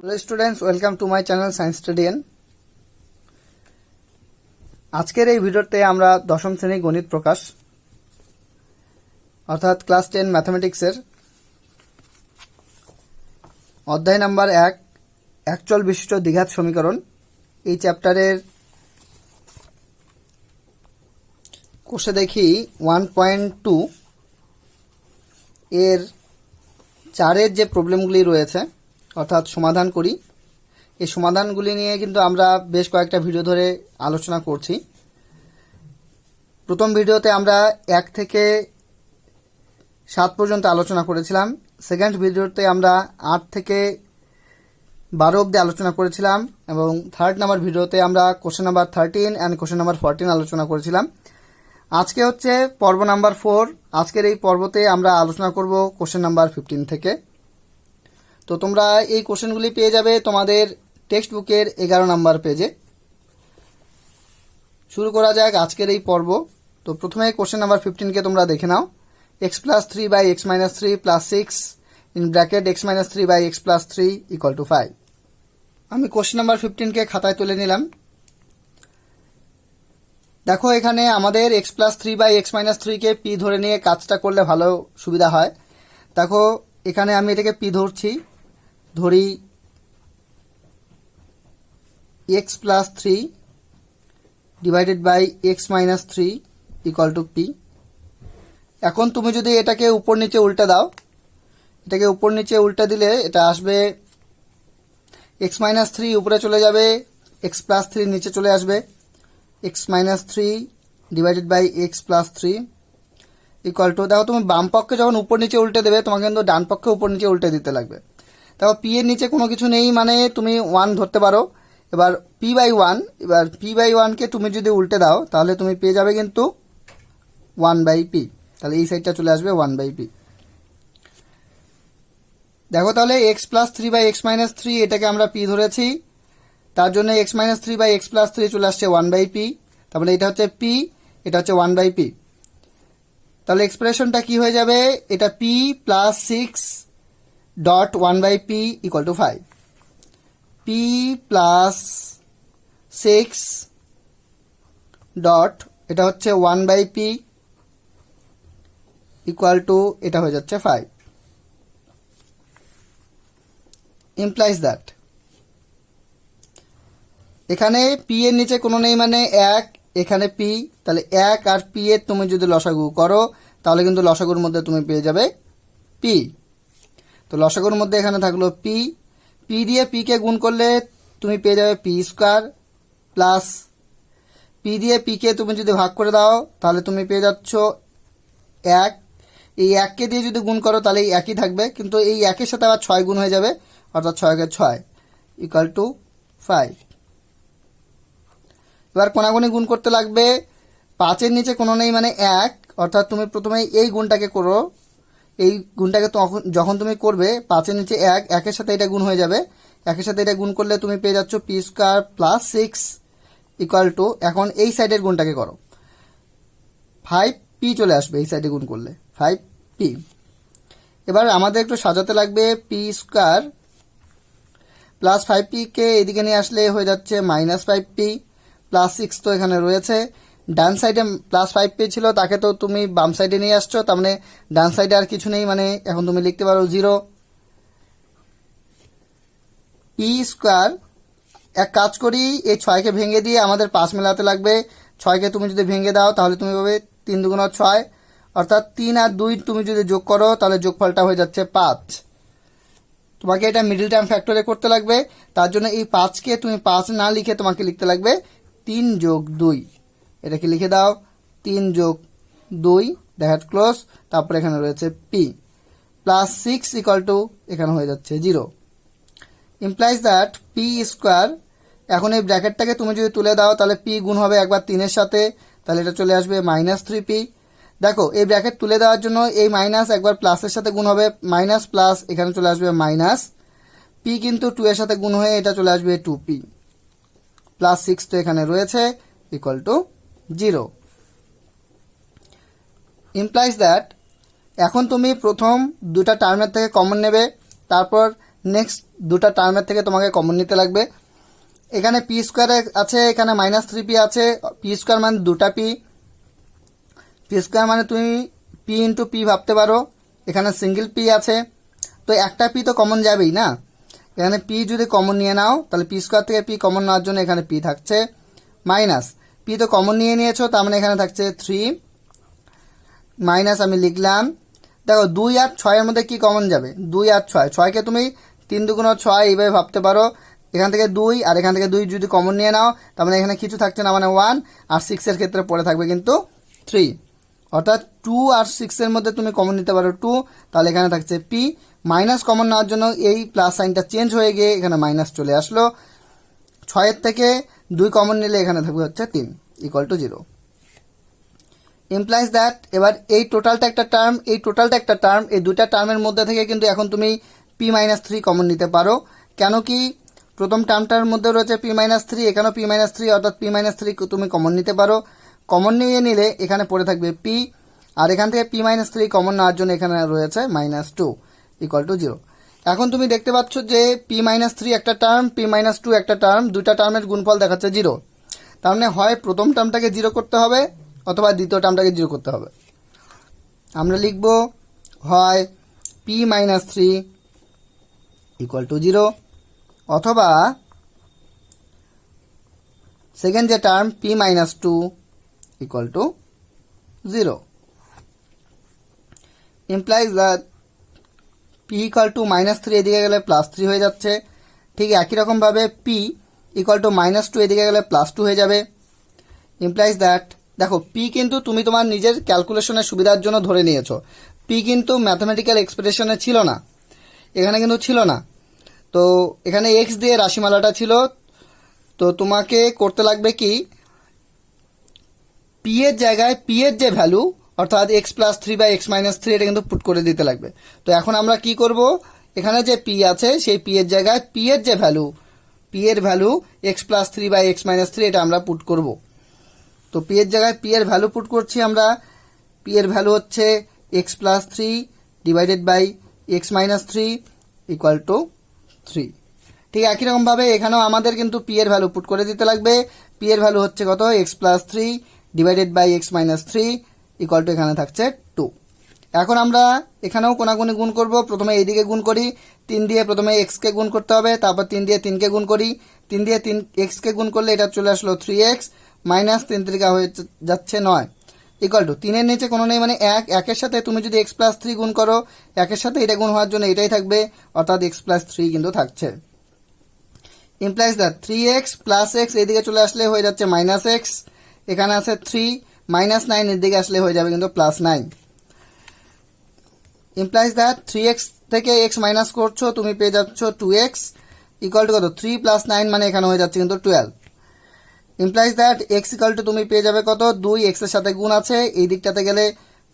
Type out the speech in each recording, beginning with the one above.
Hello students, welcome to my channel science studian. आजकेर এই ভিডিওতে আমরা দশম শ্রেণী গণিত প্রকাশ অর্থাৎ ক্লাস 10 ম্যাথমেটিক্সের অধ্যায় নাম্বার 1 একচল বিশিষ্ট দ্বিঘাত সমীকরণ এই চ্যাপ্টারের কোষে দেখি 1.2 এর 4 এর যে প্রবলেমগুলি রয়েছে অর্থাৎ সমাধান করি। এই সমাধানগুলি নিয়ে কিন্তু আমরা বেশ কয়েকটা ভিডিও ধরে আলোচনা করছি। প্রথম ভিডিওতে আমরা 1 থেকে 7 পর্যন্ত আলোচনা করেছিলাম। সেকেন্ড ভিডিওতে আমরা 8 থেকে 12 অবধি আলোচনা করেছিলাম এবং থার্ড নাম্বার ভিডিওতে আমরা question number 13 and question number 14 আলোচনা করেছিলাম। আজকে হচ্ছে পর্ব নাম্বার 4। আজকের এই পর্বতে আমরা আলোচনা করব কোশ্চেন নাম্বার 15 থেকে। তো তোমরা এই কোশ্চেনগুলি পেয়ে যাবে তোমাদের টেক্সট বুকের 11 নাম্বার পেজে। শুরু করা যাক আজকের এই পর্ব। তো প্রথমে কোশ্চেন নাম্বার 15 কে তোমরা দেখে নাও। x plus 3 by x minus 3 plus 6 in bracket x minus 3 by x plus 3 equal to 5। আমি কোশ্চেন নাম্বার 15 কে খাতায় তুলে নিলাম। দেখো এখানে আমাদের x plus 3 by x minus 3 K p ধরে নিয়ে কাজটা করলে ভালো সুবিধা হয়। দেখো এখানে আমি এটাকে p ধরছি, ধরি x plus 3 divided by x minus 3 equal to p। এখন তুমি যদি এটাকে উপর নিচে উল্টে দাও, এটাকে উপর নিচে উল্টে দিলে এটা আসবে x minus 3 উপরে চলে যাবে, x plus 3 নিচে চলে আসবে, x minus 3 divided by x plus 3 equal to, দেখো তুমি বাম পক্ষে যখন উপর নিচে উল্টে দেবে তোমাকে কিন্তু ডান পক্ষে উপর নিচে উল্টে দিতে লাগবে। দেখো p এর নিচে কোনো কিছু নেই মানে তুমি 1 ধরতে পারো। এবার p by 1, এবার p by 1 কে তুমি যদি উল্টে দাও তাহলে তুমি পেয়ে যাবে কিন্তু 1 by p। তাহলে এই সাইডটা চলে আসবে 1 by p। দেখো তাহলে x plus 3 by x minus 3 এটাকে আমরা p ধরেছি, তার জন্য x minus 3 by x plus 3 চলে আসছে 1 by p। তার মানে এটা হচ্ছে p, এটা হচ্ছে 1 by p। তাহলে এক্সপ্রেশনটা কি হয়ে যাবে, এটা p plus 6 dot 1 by p equal to 5। p plus 6 dot এটা হচ্ছে 1 by p equal to এটা হয়ে যাচ্ছে 5। implies that এখানে p এর নিচে কোনো নেই মানে 1, এখানে p, তাহলে 1 আর p এর তুমি যদি লসাগু করো তাহলে কিন্তু লসাগুর মধ্যে তুমি পেয়ে যাবে p। তো লসাগুর মধ্যে এখানে থাকলো p, p দিয়ে p কে গুণ করলে তুমি পেয়ে যাবে p স্কয়ার প্লাস p দিয়ে p কে তুমি যদি ভাগ করে দাও তাহলে তুমি পেয়ে যাচ্ছ 1। এই 1 কে দিয়ে যদি গুণ করো তাহলে এই একই থাকবে, কিন্তু এই 1 এর সাথে আবার 6 গুণ হয়ে যাবে অর্থাৎ 6 কে 6 ইকুয়াল টু 5। এবার কোনাগুনি গুণ করতে লাগবে, 5 এর নিচে কোনো নেই মানে 1, অর্থাৎ তুমি প্রথমে এই গুণটাকে করো। এই গুণটাকে যখন তুমি করবে 5 এর নিচে 1, 1 এর সাথে এটা গুণ হয়ে যাবে, 1 এর সাথে এটা গুণ করলে তুমি পেয়ে যাচ্ছ p square plus 6 equal two, এখন এই সাইডের গুণটাকে করো, 5p চলে আসবে এই সাইডে গুণ করলে 5p। এবার আমাদের একটু সাজাতে লাগবে, p স্কয়ার প্লাস 5p কে এদিকে নিয়ে আসলে হয়ে যাচ্ছে মাইনাস 5p প্লাস 6 তো এখানে রয়েছে। ডান সাইডে প্লাস 5p ছিল তাকে তো তুমি বাম সাইডে নিয়ে আসছো, তার মানে ডান সাইডে আর কিছু নেই মানে এখন তুমি লিখতে পারো 0। p স্কয়ার, এক কাজ করি এই 6 কে ভেঙে দিয়ে আমাদের 5 মেলাতে লাগবে। 6 কে তুমি যদি ভেঙে দাও তাহলে তুমি পাবে 3 দুগুণ 6, অর্থাৎ 3 আর 2 তুমি যদি যোগ করো তাহলে যোগফলটা হয়ে যাচ্ছে 5। তোমাকে এটা মিডল টার্ম ফ্যাক্টরে করতে লাগবে, তার জন্য এই 5 কে তুমি 5 না লিখে তোমাকে লিখতে লাগবে 3 যোগ 2। এটাকে লিখে দাও 3 যোগ 2 দ্যাট ক্লোজ, তারপর এখানে রয়েছে p প্লাস 6 ইকুয়াল টু এখানে হয়ে যাচ্ছে 0। ইমপ্লাইজ দ্যাট p স্কয়ার, এখন এই ব্র্যাকেটটাকে তুমি যদি তুলে দাও তাহলে p গুণ হবে একবার 3 এর সাথে, তাহলে এটা চলে আসবে মাইনাস 3p। দেখো এই ব্র্যাকেট তুলে দেওয়ার জন্য এই মাইনাস একবার প্লাসের সাথে গুণ হবে, মাইনাস প্লাস এখানে চলে আসবে মাইনাস, p কিন্তু 2 এর সাথে গুণ হয়ে এটা চলে আসবে 2p প্লাস 6 তো এখানে রয়েছে ইকুয়াল টু 0। ইমপ্লাইজ দ্যাট এখন তুমি প্রথম দুটা টার্মের থেকে কমন নেবে, তারপর নেক্সট দুটা টার্মের থেকে তোমাকে কমন নিতে লাগবে। এখানে পি স্কোয়ার আছে, এখানে -3p আছে। পি স্কোয়ার মানে দুটা পি স্কোয়ার মানে তুমি পি ইন্টু পি ভাবতে পারো। এখানে সিঙ্গেল পি আছে, তো একটা পি তো কমন যাবেই না। এখানে পি যদি কমন নিয়ে নাও তাহলে পি স্কোয়ার থেকে পি কমন নেওয়ার জন্য এখানে পি থাকছে মাইনাস পি, তো কমন নিয়ে নিয়েছো, তার মানে এখানে থাকছে 3 মাইনাস আমি লিখলাম। দেখো 2 আর 6 এর মধ্যে কি কমন যাবে? 2 আর 6, 6কে তুমি 3 দুগুণ 6 এইভাবে ভাবতে পারো। এখান থেকে 2 আর এখান থেকে 2 যদি কমন নিয়ে নাও তার মানে এখানে কিছু থাকছে না, মানে 1, আর 6 এর ক্ষেত্রে পড়ে থাকবে কিন্তু 3, অর্থাৎ 2 আর 6 এর মধ্যে তুমি কমন নিতে পারো 2, তাহলে এখানে থাকছে পি। মাইনাস কমন নেওয়ার জন্য এই প্লাস সাইনটা চেঞ্জ হয়ে গিয়ে এখানে মাইনাস চলে আসলো। 6 এর থেকে 2 কমন নিলে এখানে থাকবে হচ্ছে 3 ইকুয়াল টু 0। ইমপ্লাইজ দ্যাট, এবার এই টোটালটা একটা টার্ম, এই দুটা টার্মের মধ্যে থেকে কিন্তু এখন তুমি p-3 কমন নিতে পারো। কেন কি প্রথম টার্মটার মধ্যে রয়েছে p-3, এখানেও p-3, অর্থাৎ p-3 তুমি কমন নিতে পারো। কমন নিয়ে নিলে এখানে পড়ে থাকবে p, আর এখান থেকে p-3 কমন নেওয়ার জন্য এখানে রয়েছে -2 ইকুয়াল টু 0। এখন তুমি দেখতে পাচ্ছ যে p-3 একটা টার্ম, p-2 একটা টার্ম, দুটা টার্মের গুণফল দেখাচ্ছে 0। তার মানে হয় প্রথম টার্মটাকে 0 করতে হবে অথবা দ্বিতীয় টার্মটাকে 0 করতে হবে। আমরা লিখব হয় p-3 ইকুয়াল টু 0, অথবা সেকেন্ড যে term p-2 equal to 0। Implies that p equal to -3 এদিকে গেলে +3 হয়ে যাচ্ছে। ঠিক একই রকমভাবে p ইকুয়াল টু -2 এদিকে গেলে +2 হয়ে যাবে। ইমপ্লাইজ দ্যাট, দেখো p কিন্তু তুমি তোমার নিজের ক্যালকুলেশনের সুবিধার জন্য ধরে নিয়েছো, p কিন্তু ম্যাথমেটিক্যাল এক্সপ্রেশনে ছিল না, এখানে কিন্তু ছিল না। তো এখানে x দিয়ে রাশিমালাটা ছিল, তো তোমাকে করতে লাগবে কি p এর জায়গায় p এর যে ভ্যালু অর্থাৎ x+3/x-3 এটা কিন্তু পুট করে দিতে লাগবে। তো এখন আমরা কি করব, এখানে যে p আছে সেই p এর জায়গায় p এর যে ভ্যালু, p এর ভ্যালু x+3/x-3 এটা আমরা পুট করব। তো p এর জায়গায় p এর ভ্যালু পুট করছি আমরা। p এর ভ্যালু হচ্ছে x+3/x-3 ইকুয়াল টু 3। ঠিক একই রকমভাবে এখানেও আমাদের কিন্তু p এর ভ্যালু পুট করে দিতে লাগবে। p এর ভ্যালু হচ্ছে কত? x+3/x-3 ইকুয়াল টু এখানে থাকছে 2। এখন আমরা এখানেও কোনাকুনি গুণ করব। প্রথমে এইদিকে গুণ করি, 3 দিয়ে প্রথমে x কে গুণ করতে হবে, তারপর 3 দিয়ে 3 কে গুণ করি। 3 দিয়ে 3x কে গুণ করলে এটা চলে আসলো 3x, -3 3 হয়ে যাচ্ছে 9 ইকুয়াল টু 3 এর নিচে কোনো নেই মানে 1, 1 এর সাথে তুমি যদি x+3 গুণ করো, 1 এর সাথে এটা গুণ হওয়ার জন্য এটাই থাকবে, অর্থাৎ x+3 কিন্তু থাকছে। Implies that 3x plus x এইদিকে চলে আসলে হয়ে যাচ্ছে -x, এখানে আছে 3, -9 এর দিকে আসলে হয়ে যাবে কিন্তু +9। ইমপ্লাইজ দ্যাট 3x থেকে x মাইনাস করছো, তুমি পেয়ে যাচ্ছ 2x ইকুয়াল টু কত? 3 + 9 মানে এখানে হয়ে যাচ্ছে কিন্তু 12। Implies that x equal to তুমি পেয়ে যাবে কত? 2, x এর সাথে গুণ আছে, এই দিকটাতে গেলে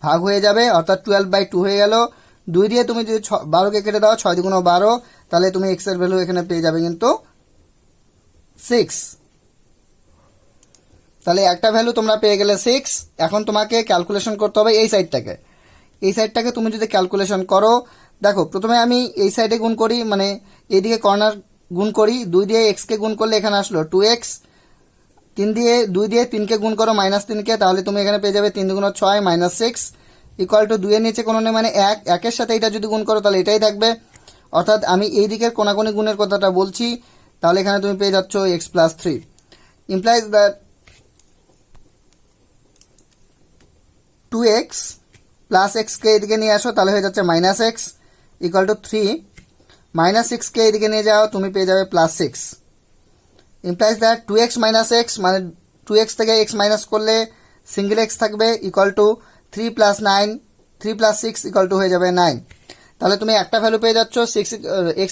ভাগ হয়ে যাবে, অর্থাৎ 12/2 হয়ে গেল। 2 দিয়ে তুমি যদি 12কে কেটে দাও, 6 × 12, তাহলে তুমি x এর ভ্যালু এখানে পেয়ে যাবে কিন্তু 6। তাহলে একটা ভ্যালু তোমরা পেয়ে গেলে 6। এখন তোমাকে ক্যালকুলেশন করতে হবে এই সাইডটাকে। এই সাইডটাকে তুমি যদি ক্যালকুলেশন করো, দেখো প্রথমে আমি এই সাইডে গুণ করি, মানে এইদিকে কর্নার গুণ করি। 2 দিয়ে x কে গুণ করলে এখানে আসলো 2x, 2 দিয়ে 3 কে গুণ করো -3 কে, তাহলে তুমি এখানে পেয়ে যাবে 3 × 6 -6 ইকুয়াল টু 2 এর নিচে কোনো নেই মানে 1, 1 এর সাথে এটা যদি গুণ করো তাহলে এটাই থাকবে, অর্থাৎ আমি এই দিকের কোনাকুনি গুণের কথাটা বলছি। তাহলে এখানে তুমি পেয়ে যাচ্ছ x+3। Implies that 2x plus x কে এদিকে নিয়ে আসো, তাহলে হয়ে যাচ্ছে -x ইকুয়াল টু 3, -6 কে এদিকে নিয়ে যাও, তুমি পেয়ে যাবে +6। ইমপ্লাইজ দ্যাট 2x - x মানে 2x থেকে x মাইনাস করলে সিঙ্গেল x থাকবে ইকুয়াল টু 3 + 9, 3 + 6 ইকুয়াল টু হয়ে যাবে 9। তাহলে তুমি একটা ভ্যালু পেয়ে যাচ্ছ x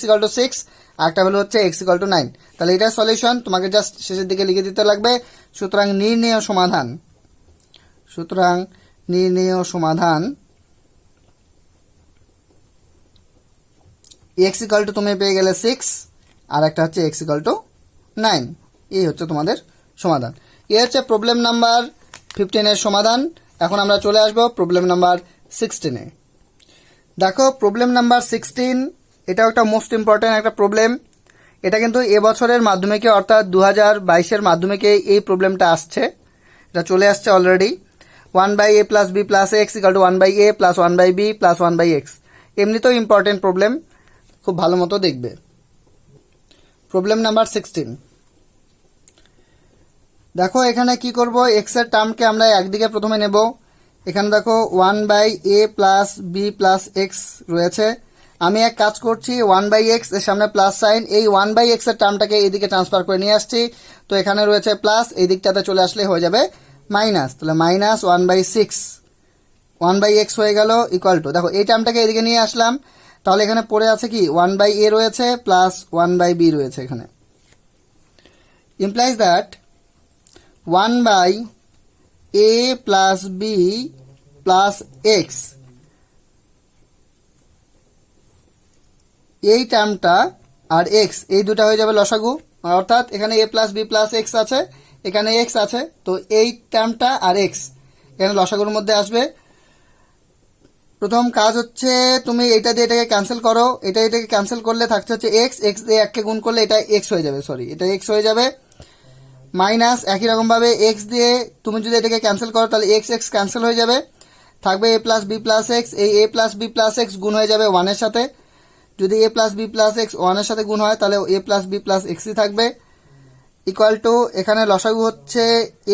ইকুয়াল টু 6, আর একটা ভ্যালু হচ্ছে x ইকুয়াল টু 9। তাহলে এটা সলিউশন, তোমাকে জাস্ট শেষের দিকে লিখে দিতে লাগবে। সুতরাং নির্ণেয় সমাধান x ইকুয়াল টু তুমি পেয়ে গেলে 6, আর একটা হচ্ছে x ইকুয়াল টু 9। এই হচ্ছে তোমাদের সমাধান। এই হচ্ছে প্রবলেম নাম্বার 15 এর সমাধান। এখন আমরা চলে আসব প্রবলেম নাম্বার 16 এ। দেখো প্রবলেম নাম্বার 16, এটাও একটা মোস্ট ইম্পর্টেন্ট একটা প্রবলেম। এটা কিন্তু এবছরের মাধ্যমিকে অর্থাৎ 2022-এর মাধ্যমিকে এই প্রবলেমটা আসছে, এটা চলে আসছে already. 1/a plus B plus X equal to 1/a plus 1/b plus 1/x। এমনিতেও ইম্পর্টেন্ট প্রবলেম, খুব ভালো মতো দেখবে। Problem number 16। দেখো এখানে কি করব, এক্স এর টার্মকে আমরা একদিকে প্রথমে নেব। এখানে দেখো 1/a plus B plus x রয়েছে। আমি এক কাজ করছি, 1/x এর সামনে প্লাস সাইন, এই 1/x এর টার্মটাকে এইদিকে ট্রান্সফার করে নিয়ে আসছি। তো এখানে রয়েছে প্লাস, এই দিকটাতে চলে আসলে হয়ে যাবে মাইনাস, তাহলে মাইনাস 1/6 1/x হয়ে গেল ইকুয়াল টু, দেখো এই টার্মটাকে এদিকে নিয়ে আসলাম, তাহলে এখানে পড়ে আছে কি 1/a রয়েছে প্লাস 1/b রয়েছে। এখানে implies that 1/a plus B plus x, এই টার্মটা আর এক্স এই দুটা হয়ে যাবে লসাগু, অর্থাৎ এখানে a plus B plus X আছে, এখানে এক্স আছে, তো এই টার্মটা আর এক্স এখানে লসাগুর মধ্যে আসবে। প্রথম কাজ হচ্ছে তুমি এটা দিয়ে এটাকে ক্যান্সেল করো, এটাকে ক্যান্সেল করলে থাকছে হচ্ছে এক্স, এক্স দিয়ে এককে গুণ করলে এটা এক্স হয়ে যাবে, সরি এটা এক্স হয়ে যাবে, মাইনাস একই রকমভাবে এক্স দিয়ে তুমি যদি এটাকে ক্যান্সেল করো তাহলে এক্স এক্স ক্যান্সেল হয়ে যাবে, থাকবে a plus B plus x, এই a plus B plus x গুণ হয়ে যাবে 1 এর সাথে, যদি a plus B plus x 1 এর সাথে গুণ হয় তাহলে a প্লাস বি প্লাস এক্সই থাকবে, ইকুয়াল টু এখানে লসাগু হচ্ছে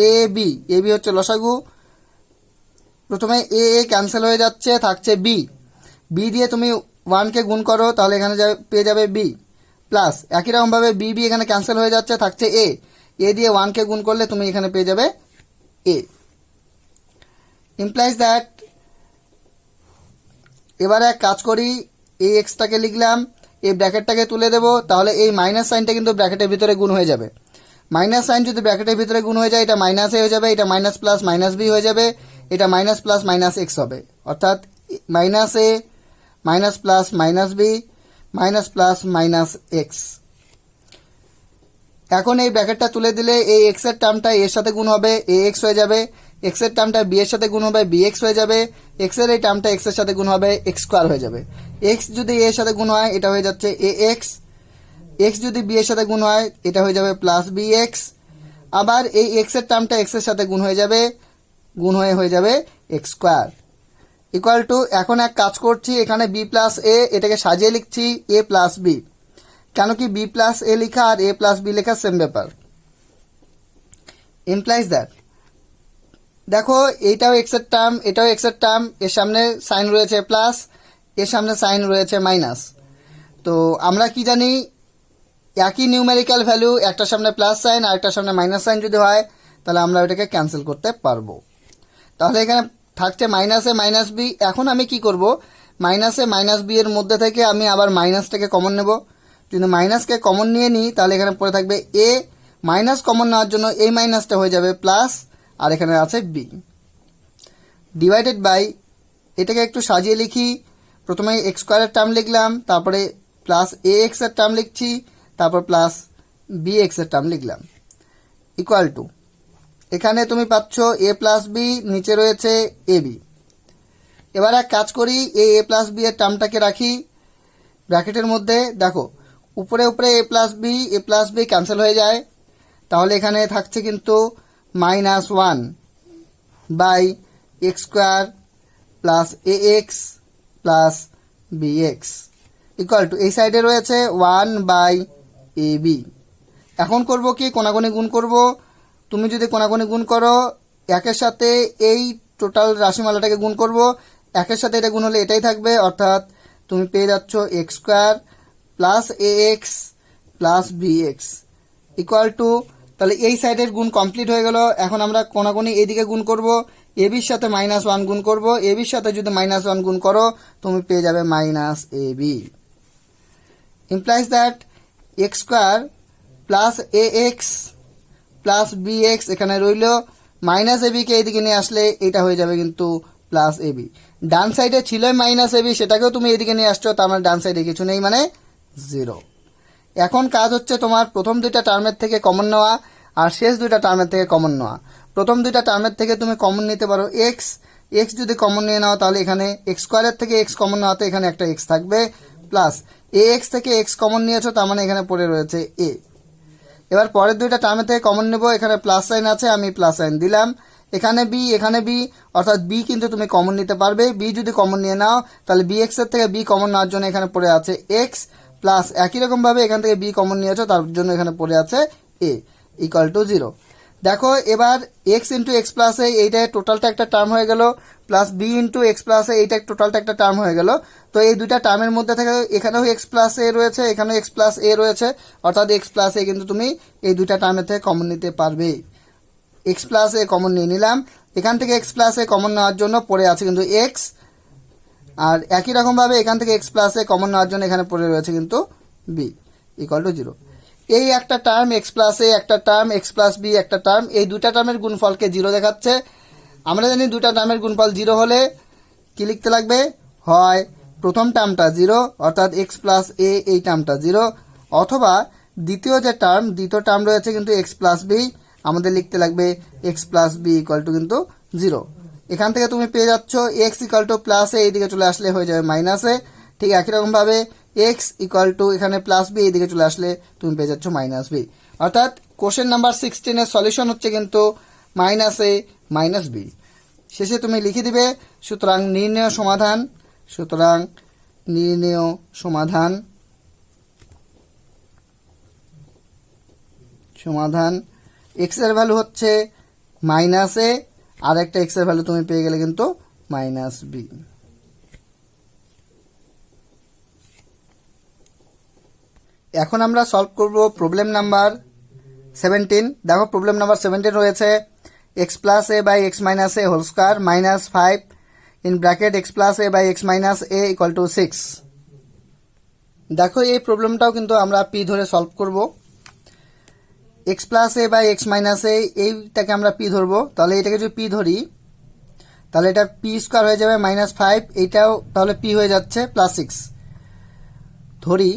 এ বি হচ্ছে লসাগু, প্রথমে এ ক্যান্সেল হয়ে যাচ্ছে, থাকছে বি দিয়ে তুমি 1কে গুণ করো তাহলে এখানে পেয়ে যাবে বি প্লাস একই রকমভাবে বি এখানে ক্যান্সেল হয়ে যাচ্ছে, থাকছে এ দিয়ে 1কে গুণ করলে তুমি এখানে পেয়ে যাবে এ। ইমপ্লাইজ দ্যাট, এবারে এক কাজ করি, এই এক্সটাকে লিখলাম, এই ব্র্যাকেটটাকে তুলে দেবো, তাহলে এই মাইনাস সাইনটা কিন্তু ব্র্যাকেটের ভিতরে গুণ হয়ে যাবে। মাইনাস সাইন যদি ব্র্যাকেটের ভিতরে গুণ হয়ে যায় এটা মাইনাস এ হয়ে যাবে, এটা মাইনাস প্লাস মাইনাস বি হয়ে যাবে, এটা মাইনাস প্লাস মাইনাস এক্স হবে, অর্থাৎ minus A minus plus minus B minus plus minus X. এখন এই ব্র্যাকেটটা তুলে দিলে এই এক্স এর টার্মটা এর সাথে গুণ হবে, এ এক্স হয়ে যাবে, এক্স এর টার্মটা বি এর সাথে গুণ হবে, বি এক্স হয়ে যাবে, এক্স এর এই টার্মটা এক্স এর সাথে গুণ হবে, এক্স স্কোয়ার হয়ে যাবে। এক্স যদি এর সাথে গুণ হয় এটা হয়ে যাচ্ছে এ এক্স, এক্স যদি বি এর সাথে গুণ হয় এটা হয়ে যাবে প্লাস বি এক্স, আবার এই এক্স এর টার্মটা এক্স এর সাথে গুণ হয়ে যাবে, গুণ হয়ে যাবে এক্স স্কোয়ার, ইকুয়াল টু এখন এক কাজ করছি, এখানে বি প্লাস এ এটাকে সাজিয়ে লিখছি এ প্লাস বি, কেন কি বি প্লাস এ লেখা আর এ প্লাস বি লেখা সেম ব্যাপার। ইমপ্লাইজ দ্যাট, দেখো এইটাও এক্স এর টার্ম এটাও এক্স এর টার্ম, এর সামনে সাইন রয়েছে প্লাস, এর সামনে সাইন রয়েছে মাইনাস, তো আমরা কি জানি একই নিউমেরিক্যাল ভ্যালু একটার সামনে প্লাস সাইন আর একটার সামনে মাইনাস সাইন যদি হয় তাহলে আমরা ওটাকে ক্যান্সেল করতে পারবো। তাহলে এখানে থাকছে মাইনাসে মাইনাস বি, এখন আমি কি করব, মাইনাসে মাইনাস বি এর মধ্যে থেকে আমি আবার মাইনাসটাকে কমন নেব, যদি মাইনাসকে কমন নিয়ে নিই তাহলে এখানে পড়ে থাকবে এ, মাইনাস কমন নেওয়ার জন্য এই মাইনাসটা হয়ে যাবে প্লাস, আর এখানে আছে বি ডিভাইডেড বাই, এটাকে একটু সাজিয়ে লিখি, প্রথমে এক্স স্কোয়ারের টার্ম লিখলাম, তারপরে প্লাস এ এক্স এর টার্ম লিখছি, তারপর প্লাস বি এক্স এর টার্ম লিখলাম, ইকুয়াল টু এখানে তুমি পাচ্ছ এ প্লাস বি, নিচে রয়েছে এ বি। এবার এক কাজ করি, এ প্লাস বি এর টার্মটাকে রাখি ব্র্যাকেটের মধ্যে, দেখো উপরে এ প্লাস বি ক্যান্সেল হয়ে যায়, তাহলে এখানে থাকছে কিন্তু minus 1 by x square plus a x plus b x equal to এই সাইডে রয়েছে 1 বাই এ বি। এখন করব কি, কোনাগুনি গুণ করব, তুমি যদি কোনাগুনি গুণ করো একের সাথে এই টোটাল রাশিমালাটাকে গুণ করব, একের সাথে এটা গুণ হলে এটাই থাকবে, অর্থাৎ তুমি পেয়ে যাচ্ছ x square plus a x plus b x equal to, তাহলে এই সাইডের গুণ কমপ্লিট হয়ে গেল। এখন আমরা কোনাকুনি এদিকে গুণ করব, এ বির সাথে -1 গুণ করব, এ বির সাথে যদি -1 গুণ করো তুমি পেয়ে যাবে minus a b. Implies that x square plus a x plus b x এখানে রইল, মাইনাস এ বিকে এদিকে নিয়ে আসলে এটা হয়ে যাবে কিন্তু প্লাস এ বি। ডান সাইডে ছিল মাইনাস এ বি, সেটাকেও তুমি এদিকে নিয়ে আসছো, তার মানে ডান সাইডে কিছু নেই, মানে 0। এখন কাজ হচ্ছে তোমার প্রথম দুইটা টার্মের থেকে কমন নেওয়া আর শেষ দুইটা টার্মের থেকে কমন নেওয়া। প্রথম দুইটা টার্মের থেকে তুমি কমন নিতে পারো এক্স, এক্স যদি কমন নিয়ে নাও তাহলে এখানে এক্স স্কোয়ারের থেকে এক্স কমন নেওয়াতে এখানে একটা এক্স থাকবে, প্লাস এ এক্স থেকে এক্স কমন নিয়েছো, তার মানে এখানে পড়ে রয়েছে এ। এবার পরের দুইটা টার্মে থেকে কমন নেব, এখানে প্লাস সাইন আছে, আমি প্লাস সাইন দিলাম, এখানে বি এখানে বি, অর্থাৎ বি কিন্তু তুমি কমন নিতে পারবে। বি যদি কমন নিয়ে নাও তাহলে বি এক্স এর থেকে বি কমন নেওয়ার জন্য এখানে পড়ে আছে এক্স, প্লাস একই রকম ভাবে এখান থেকে বি কমন নিয়েছো, তার জন্য এখানে পড়ে আছে এ ইকুয়াল টু 0। দেখো এবার X into X plus A, এইটা টোটালটা একটা টার্ম হয়ে গেল, plus B into X plus A, এইটা টোটালটা একটা টার্ম হয়ে গেল। তো এই দুইটা টার্মের মধ্যে থেকে এখানেও এক্স প্লাস এ রয়েছে, এখানেও এক্স প্লাস এ রয়েছে, অর্থাৎ এক্স প্লাস এ কিন্তু তুমি এই দুইটা টার্মের থেকে কমন নিতে পারবে। এক্স প্লাস এ কমন নিয়ে নিলাম, এখান থেকে এক্স প্লাস এ কমন নেওয়ার জন্য পড়ে আছে কিন্তু এক্স, আর একই রকম ভাবে এখান থেকে এক্স প্লাস এ কমন নেওয়ার জন্য এখানে পড়ে রয়েছে কিন্তু বি ইকুয়াল টু 0। এই একটা টার্ম এক্স প্লাস এ একটা টার্ম, এক্স প্লাস বি একটা টার্ম, এই দুটা টার্মের গুণফলকে 0 দেখাচ্ছে। আমরা জানি দুটা টার্মের গুণফল 0 হলে কি লিখতে লাগবে, হয় প্রথম টার্মটা 0 অর্থাৎ এক্স প্লাস এ এই টার্মটা 0, অথবা দ্বিতীয় টার্ম রয়েছে কিন্তু এক্স প্লাস বি, আমাদের লিখতে লাগবে x plus b equal to কিন্তু 0। এখান থেকে তুমি পেয়ে যাচ্ছ x equal to plus a, এইদিকে চলে আসলে হয়ে যাবে মাইনাস এ। ঠিক একই রকম ভাবে এক্স ইকুয়াল টু এখানে প্লাস বি, এইদিকে চলে আসলে তুমি পেয়ে যাচ্ছ মাইনাস বি। অর্থাৎ কোশ্চেন নাম্বার 16 এর সলিউশন হচ্ছে কিন্তু মাইনাস এ মাইনাস বি। শেষে তুমি লিখে দিবে সুতরাং নির্ণেয় সমাধান এক্স এর ভ্যালু হচ্ছে মাইনাস এ, আর একটা এক্স এর ভ্যালু তুমি পেয়ে গেলে কিন্তু মাইনাস বি। এখন আমরা সলভ করব প্রবলেম নাম্বার 17। দেখো প্রবলেম নাম্বার 17 রয়েছে x plus A by x minus a whole square minus 5 in bracket x plus A by x minus a equal to 6। দেখো এই প্রবলেমটাও কিন্তু আমরা পি ধরে সলভ করব। X plus A by x minus A, এইটাকে আমরা P ধরবো, তাহলে এটাকে যদি পি ধরি তাহলে এটা পি স্কোয়ার হয়ে যাবে মাইনাস 5, এইটাও তাহলে পি হয়ে যাচ্ছে প্লাস 6। ধরি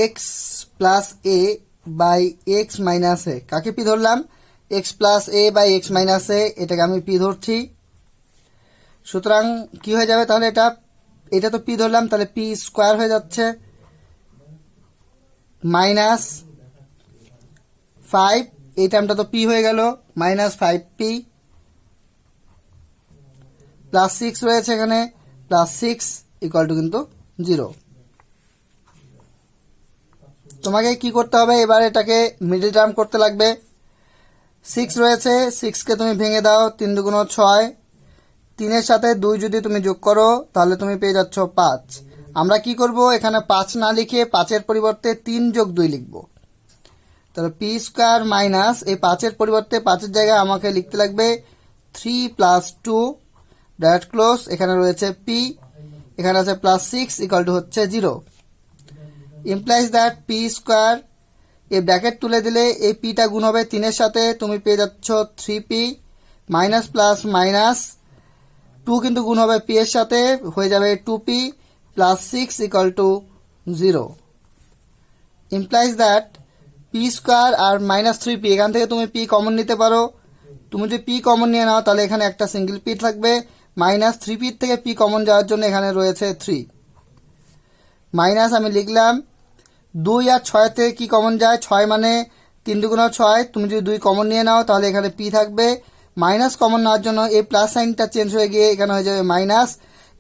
X plus A by x minus A, কাকে পি ধরলাম, X plus A by x minus A, এটাকে আমি পি ধরছি। সুতরাং কি হয়ে যাবে, তাহলে এটা তো পি ধরলাম, তাহলে পি স্কোয়ার হয়ে যাচ্ছে মাইনাস 5, এই টার্মটা তো পি হয়ে গেল মাইনাস 5p প্লাস 6 রয়েছে এখানে, প্লাস 6 ইকুয়াল টু কিন্তু 0। তোমাকে কি করতে হবে, এবার এটাকে মিডল টার্ম করতে লাগবে। 6 রয়েছে, 6কে তুমি ভেঙে দাও, 3 দুগুণ 6, 3 সাথে 2 যদি তুমি যোগ করো তাহলে তুমি পেয়ে যাচ্ছ 5। আমরা কি করব, এখানে 5 না লিখে 5-এর পরিবর্তে 3 যোগ 2 লিখব। তাহলে পি স্কোয়ার মাইনাস এই 5-এর পরিবর্তে 5-এর জায়গায় আমাকে লিখতে লাগবে 3 প্লাস 2 ব্র্যাকেট ক্লোজ, এখানে রয়েছে পি, এখানে আছে প্লাস 6 ইকুয়াল টু হচ্ছে 0। ইমপ্লাইজ দ্যাট পি স্কোয়ার, এই ব্র্যাকেট তুলে দিলে এই পিটা গুণ হবে 3-এর সাথে, তুমি পেয়ে যাচ্ছ 3p মাইনাস প্লাস মাইনাস 2 কিন্তু গুণ হবে পি এর সাথে, হয়ে যাবে 2p plus 6 equal to 0। Implies that p square আর মাইনাস 3p, এখান থেকে তুমি পি কমন নিতে পারো। তুমি যদি পি কমন নিয়ে নাও তাহলে এখানে একটা সিঙ্গেল পি থাকবে, মাইনাস 3p থেকে পি কমন যাওয়ার জন্য এখানে রয়েছে 3 মাইনাস, আমি লিখলাম 2 আর 6 থেকে কি কমন যায়, 6 মানে 3 দুগুণ 6, তুমি যদি 2 কমন নিয়ে নাও তাহলে এখানে পি থাকবে, মাইনাস কমন নেওয়ার জন্য এই প্লাস সাইনটা চেঞ্জ হয়ে গিয়ে এখানে হয়ে যাবে মাইনাস,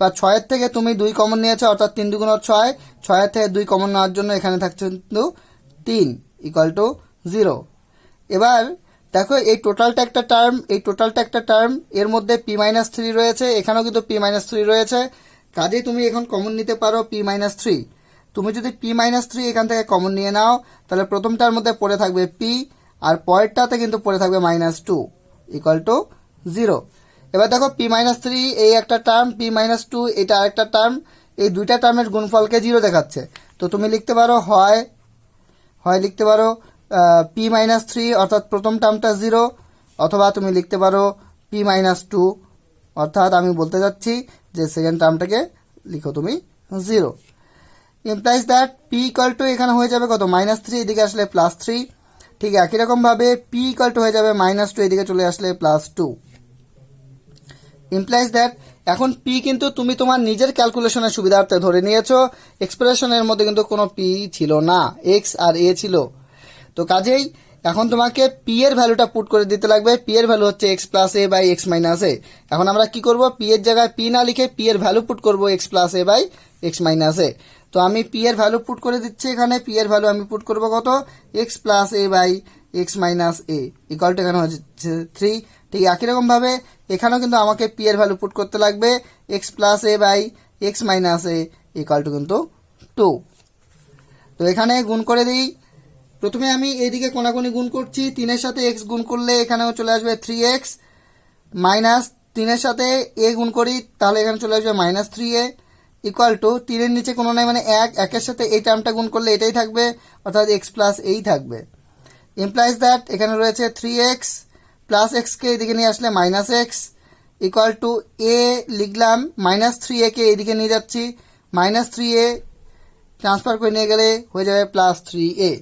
বা 6 থেকে তুমি 2 কমন নিয়েছো অর্থাৎ 3 দুগুণ 6, 6 থেকে 2 কমন নেওয়ার জন্য এখানে থাকছে কিন্তু 3 ইকুয়াল টু 0। এবার দেখো এই টোটালটা একটা টার্ম, এর মধ্যে পি মাইনাস 3 রয়েছে, এখানেও কিন্তু পি মাইনাস 3 রয়েছে, কাজেই তুমি এখন কমন নিতে পারো পি মাইনাস 3। তুমি যদি পি মাইনাস 3 এখান থেকে কমন নিয়ে নাও তাহলে প্রথমটার মধ্যে পড়ে থাকবে পি, আর পরেরটাতে কিন্তু পড়ে থাকবে মাইনাস 2 ইকুয়াল টু 0। এবার দেখো পি মাইনাস 3 এই একটা টার্ম, পি মাইনাস 2 এটা আরেকটা টার্ম, এই দুইটা টার্মের গুণফলকে 0 দেখাচ্ছে। তো তুমি লিখতে পারো হয় লিখতে পারো পি মাইনাস 3 অর্থাৎ প্রথম টার্মটা 0, অথবা তুমি লিখতে পারো পি মাইনাস 2 অর্থাৎ আমি বলতে যাচ্ছি যে সেকেন্ড টার্মটাকে লিখো তুমি 0। Implies that P equal to এখানে হয়ে যাবে কত, মাইনাস 3, এদিকে আসলে প্লাস 3, ঠিক একই রকম ভাবে পি ইকুয়াল টু হয়ে যাবে মাইনাস 2, এদিকে চলে আসলে প্লাস 2। ইমপ্লাইজ দ্যাট এখন পি কিন্তু তুমি তোমার নিজের ক্যালকুলেশনের সুবিধার্থে ধরে নিয়েছো, এক্সপ্রেশনের মধ্যে কিন্তু কোনো পি ছিল না, এক্স আর এ ছিল। তো কাজেই এখন তোমাকে পি এর ভ্যালুটা পুট করে দিতে লাগবে। পি এর ভ্যালু হচ্ছে X plus A by x minus A. এখন আমরা কি করব, পি এর জায়গায় পি না লিখে পি এর ভ্যালু পুট করব X plus A by x minus A. তো আমি পি এর ভ্যালু পুট করে দিচ্ছি, এখানে পি এর ভ্যালু আমি পুট করব কত, x plus A by x minus a equal to এখানে হচ্ছে 3। ঠিক একই রকম ভাবে এখানেও কিন্তু আমাকে পি এর ভ্যালু পুট করতে লাগবে, x plus A by x minus a equal to কিন্তু 2। তো এখানে গুণ করে দিই। প্রথমে আমি এইদিকে কোনাকুনি গুণ করছি, 3-এর সাথে এক্স গুণ করলে এখানেও চলে আসবে 3x, মাইনাস 3-এর সাথে এ গুণ করি তাহলে এখানে চলে আসবে মাইনাস 3a ইকুয়াল টু 3-এর নিচে কোনো নাই মানে 1-এর সাথে এই টার্মটা গুণ করলে এটাই থাকবে, অর্থাৎ এক্স প্লাস এই থাকবে। ইমপ্লাইজ দ্যাট এখানে রয়েছে 3x প্লাস এক্সকে এদিকে নিয়ে আসলে মাইনাস এক্স ইকুয়াল টু এ লিখলাম, মাইনাস 3a কে এদিকে নিয়ে যাচ্ছি, মাইনাস 3a ট্রান্সফার করে নিয়ে গেলে হয়ে যাবে plus 3a।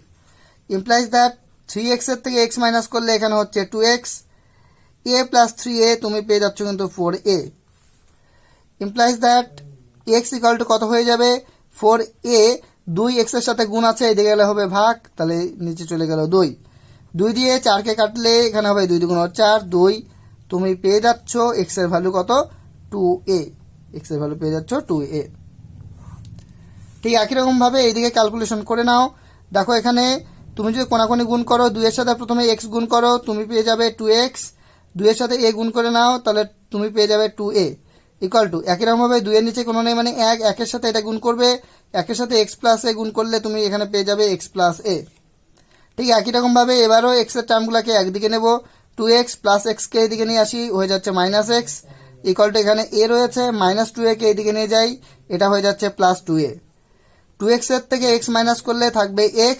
Implies that 3x এর থেকে x মাইনাস করলে এখানে হচ্ছে 2x, a প্লাস 3a তুমি পেয়ে যাচ্ছ কিন্তু 4a। Implies that x equal to কত হয়ে যাবে, 4a, 2x এর সাথে গুণ আছে এদিকে গেলে হবে ভাগ, তাহলে নিচে চলে গেল 2, 2 দিয়ে 4কে কাটলে এখানে হবে 2 2 4, 2 তুমি পেয়ে যাচ্ছ x এর ভ্যালু কত, 2a, x এর ভ্যালু পেয়ে যাচ্ছ 2a। ঠিক একই রকম ভাবে এইদিকে ক্যালকুলেশন করে নাও। দেখো এখানে তুমি যদি কোনাকুনি গুণ করো, 2 এর সাথে প্রথমে x গুণ করো তুমি পেয়ে যাবে 2x, 2 এর সাথে a গুণ করে নাও তাহলে তুমি পেয়ে যাবে 2a ইকুয়াল টু একই রকম ভাবে 2 এর নিচে কোনো নেই মানে 1-এর সাথে এটা গুণ করবে, 1-এর সাথে x প্লাস a গুণ করলে তুমি এখানে পেয়ে যাবে x প্লাস a। ঠিক একই রকম ভাবে এবারও x এর টার্মগুলোকে একদিকে নেব, 2x প্লাস x কে এদিকে নিয়ে আসি হয়ে যাচ্ছে মাইনাস x ইকুয়াল টু এখানে a রয়েছে, মাইনাস 2a কে এদিকে নিয়ে যাই এটা হয়ে যাচ্ছে প্লাস 2a। 2x এর থেকে x মাইনাস করলে থাকবে x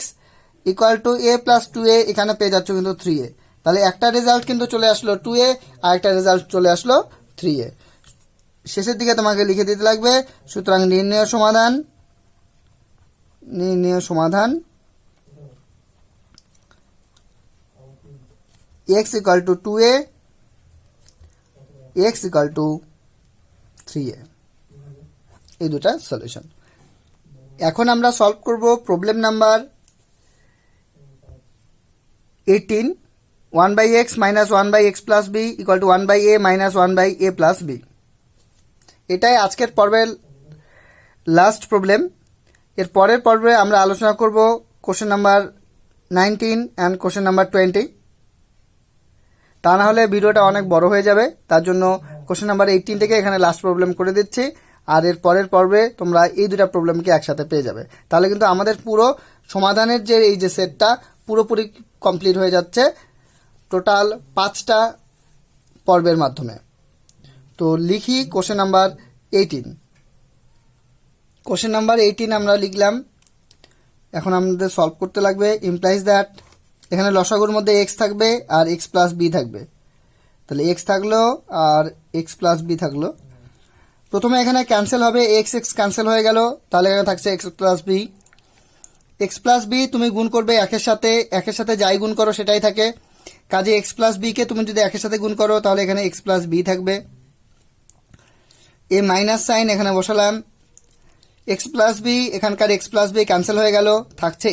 equal to a plus 2a, এখানে পেয়ে যাচ্ছ কিন্তু 3a। তাহলে একটা রেজাল্ট কিন্তু চলে আসলো 2a আর একটা রেজাল্ট চলে আসলো 3a। শেষের দিকে তোমাকে লিখে দিতে লাগবে, সুতরাং নির্ণয় সমাধান x equal to 2a, x equal to 3a, এই দুটা সলিউশন। এখন আমরা সলভ করব problem number 18, 1/x minus 1/x plus b equal to 1/a minus 1/a plus b। এটাই আজকের পর্বের লাস্ট প্রবলেম। এর পরের পর্বে আমরা আলোচনা করব question number 19 and question number 20। তা না হলে ভিডিওটা অনেক বড় হয়ে যাবে, তার জন্য কোশ্চেন নাম্বার 18 থেকে এখানে লাস্ট প্রবলেম করে দিচ্ছি, আর এর পরের পর্বে তোমরা এই দুটা প্রবলেমকে একসাথে পেয়ে যাবে। তাহলে কিন্তু আমাদের পুরো সমাধানের যে এই যে সেটটা পুরোপুরি কমপ্লিট হয়ে যাচ্ছে টোটাল 5টা পর্বের মাধ্যমে। তো লিখি কোশ্চেন নাম্বার 18। কোশ্চেন নাম্বার 18 আমরা লিখলাম, এখন আমাদের সলভ করতে লাগবে। ইমপ্লাইজ দ্যাট এখানে লসাগুর মধ্যে x থাকবে আর x প্লাস b থাকবে, তাহলে x থাকলো আর x প্লাস b থাকলো। প্রথমে এখানে ক্যান্সেল হবে, x ক্যান্সেল হয়ে গেল, তাহলে এখানে থাকছে x plus b। x plus b তুমি গুণ করবে একের সাথে যাই গুণ করো সেটাই থাকে, কাজে x প্লাস বি কে তুমি যদি একের সাথে গুণ করো তাহলে এখানে x প্লাস বি থাকবে। এই মাইনাস সাইন এখানে বসালাম, x প্লাস বি এখানকার x প্লাস বি ক্যান্সেল হয়ে গেল, থাকছে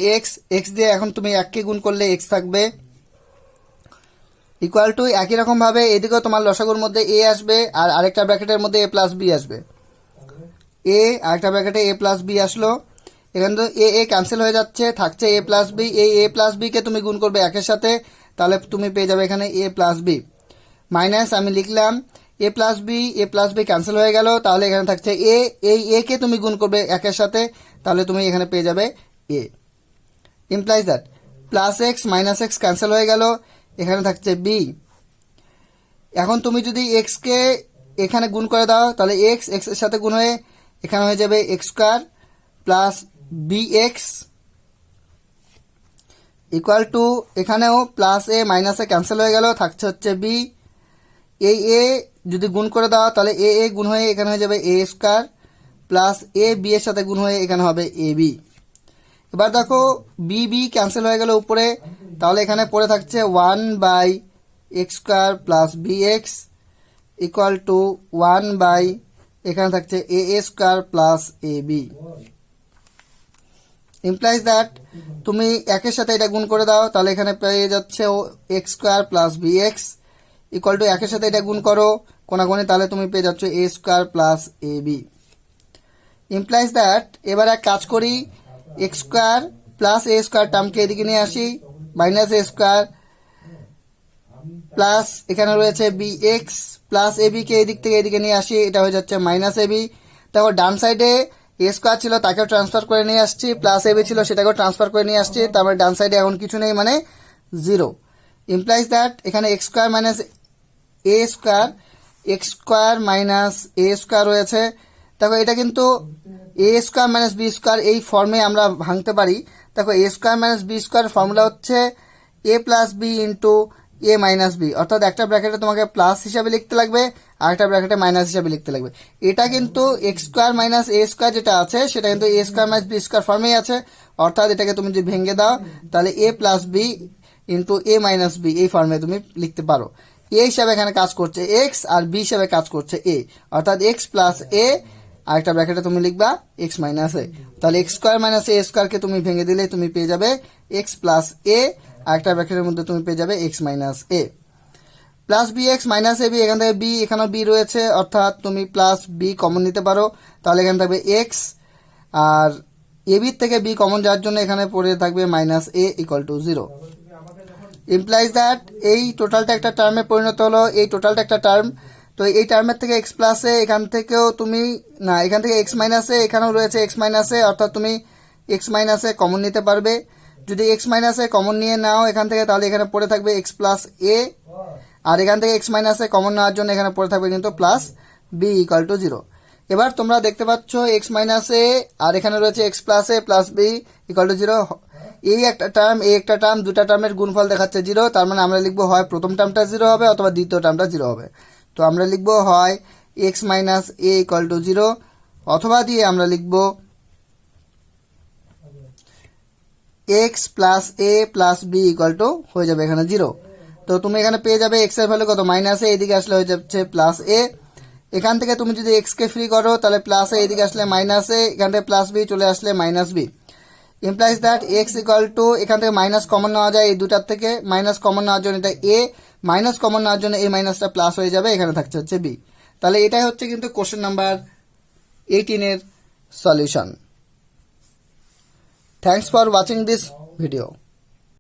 x দিয়ে এখন তুমি 1কে গুণ করলে x থাকবে ইকুয়াল টু একই রকম ভাবে এদিকেও তোমার লসাগুর মধ্যে a আসবে আর আরেকটা ব্র্যাকেটের মধ্যে a প্লাস বি আসবে, আরেকটা ব্র্যাকেটে a প্লাস বি আসলো, এখানে তো এ ক্যান্সেল হয়ে যাচ্ছে, থাকছে এ প্লাস বি। এই এ প্লাস বি কে তুমি গুণ করবে একের সাথে, তাহলে তুমি পেয়ে যাবে এখানে এ প্লাস বি মাইনাস আমি লিখলাম এ প্লাস বি ক্যান্সেল হয়ে গেল, তাহলে এখানে থাকছে এই এ কে তুমি গুণ করবে একের সাথে, তাহলে তুমি এখানে পেয়ে যাবে a. Implies that plus x minus x cancel হয়ে গেল, এখানে থাকছে বি। এখন তুমি যদি এক্স কে এখানে গুণ করে দাও তাহলে এক্স এর সাথে গুণ হয়ে এখানে হয়ে যাবে x square plus bx equal to এখানেও প্লাস এ মাইনাস এ ক্যান্সেল হয়ে গেল, থাকছে হচ্ছে বি। এই এ যদি গুণ করে দাও তাহলে এ গুণ হয়ে এখানে হয়ে যাবে এ স্কোয়ার প্লাস এ বি এর সাথে গুণ হয়ে এখানে হবে এ বি। এবার দেখো বি ক্যান্সেল হয়ে গেল উপরে, তাহলে এখানে পড়ে থাকছে 1/x² plus bx equal to 1 এখানে থাকছে a square plus a b. Implies that তুমি একের সাথে এটা গুণ করে দাও, তাহলে এখানে পেয়ে যাচ্ছে x square plus b x equal to একের সাথে এটা গুণ করো কোনাগুনি, তাহলে তুমি পেয়ে যাচ্ছ a square plus a b. Implies that এবার এক কাজ করি, x square plus a square টার্মকে এদিকে নিয়ে আসি, মাইনাস এ স্কোয়ার প্লাস এখানে রয়েছে b x plus a b কে এদিক থেকে এদিকে নিয়ে আসি, এটা হয়ে যাচ্ছে মাইনাস এ বি। তারপর ডান সাইডে এ স্কোয়ার ছিল তাকেও ট্রান্সফার করে নিয়ে আসছি, প্লাস এ বি ছিল সেটাকেও ট্রান্সফার করে নিয়ে আসছি, তারপরে ডান সাইডে এখন কিছু নেই মানে 0। ইমপ্লাইজ দ্যাট এখানে x square minus a square, x square minus a square রয়েছে। দেখো এটা কিন্তু a square minus b square এই ফর্মে আমরা ভাঙতে পারি। দেখো a square minus b square formula হচ্ছে a plus B into a minus b, অর্থাৎ একটা ব্র্যাকেটে তোমাকে প্লাস হিসাবে লিখতে লাগবে আর একটা ব্র্যাকেটে মাইনাস হিসাবে লিখতে লাগবে। এটা কিন্তু x square minus a square যেটা আছে সেটা কিন্তু a square minus b square ফর্মেই আছে, অর্থাৎ এটাকে তুমি যদি ভেঙে দাও তাহলে এ plus B into a minus B এই ফর্মে তুমি লিখতে পারো। এ হিসাবে এখানে কাজ করছে এক্স আর বি হিসাবে কাজ করছে এ, অর্থাৎ এক্স প্লাস এ আর একটা ব্র্যাকেটে তুমি লিখবা এক্স মাইনাস এ, তাহলে এক্স স্কোয়ার মাইনাস এ স্কোয়ারকে তুমি ভেঙে দিলে তুমি পেয়ে যাবে এক্স প্লাস এ আর একটা ব্র্যাকেটের মধ্যে তুমি পেয়ে যাবে x minus A plus b x minus a B. এখান থেকে বি, এখানেও বি রয়েছে, অর্থাৎ তুমি প্লাস বি কমন নিতে পারো, তাহলে এখানে থাকবে এক্স আর এ বির থেকে বি কমন যাওয়ার জন্য এখানে পড়ে থাকবে minus a equal to 0। Implies that এই টোটালটা একটা টার্মে পরিণত হলো, এই টোটালটা একটা টার্ম, তো এই টার্মের থেকে এক্স প্লাস এ এখান থেকেও তুমি না, এখান থেকে এক্স মাইনাস এ এখানেও রয়েছে এক্স মাইনাস এ, অর্থাৎ তুমি এক্স মাইনাস এ কমন নিতে পারবে। যদি এক্স মাইনাস এ কমন নিয়ে নাও এখান থেকে, তাহলে এখানে পড়ে থাকবে এক্স প্লাস এ, আর এখান থেকে এক্স মাইনাস এ কমন নেওয়ার জন্য এখানে পড়ে থাকবে কিন্তু প্লাস বি ইকুয়াল টু 0। এবার তোমরা দেখতে পাচ্ছ এক্স মাইনাস এ আর এখানে রয়েছে x plus a plus b equal to 0। এই একটা টার্ম এই একটা টার্ম দুটা টার্মের গুণফল দেখাচ্ছে 0, তার মানে আমরা লিখবো হয় প্রথম টার্মটা 0 হবে অথবা দ্বিতীয় টার্মটা 0 হবে। তো আমরা লিখবো হয় x minus a equal to 0 অথবা দিয়ে আমরা লিখবো x plus a plus b equal to হয়ে যাবে এখানে 0। তো তুমি এখানে পেয়ে যাবে এক্স এর ভ্যালু কত মাইনাস এ, এদিকে আসলে হয়ে যাচ্ছে প্লাস এ। এখান থেকে তুমি যদি এক্স কে ফ্রি করো তাহলে প্লাস এ, এদিকে আসলে মাইনাস এ, এখান থেকে প্লাস বি চলে আসলে minus b. Implies that x equal to এখান থেকে মাইনাস কমন নেওয়া যায় এই দুটার থেকে, মাইনাস কমন নেওয়ার জন্য এটা এ, মাইনাস কমন নেওয়ার জন্য এই মাইনাসটা প্লাস হয়ে যাবে, এখানে থাকছে হচ্ছে বি। তাহলে এটাই হচ্ছে কিন্তু কোশ্চেন নাম্বার 18 এর solution. Thanks for watching this video.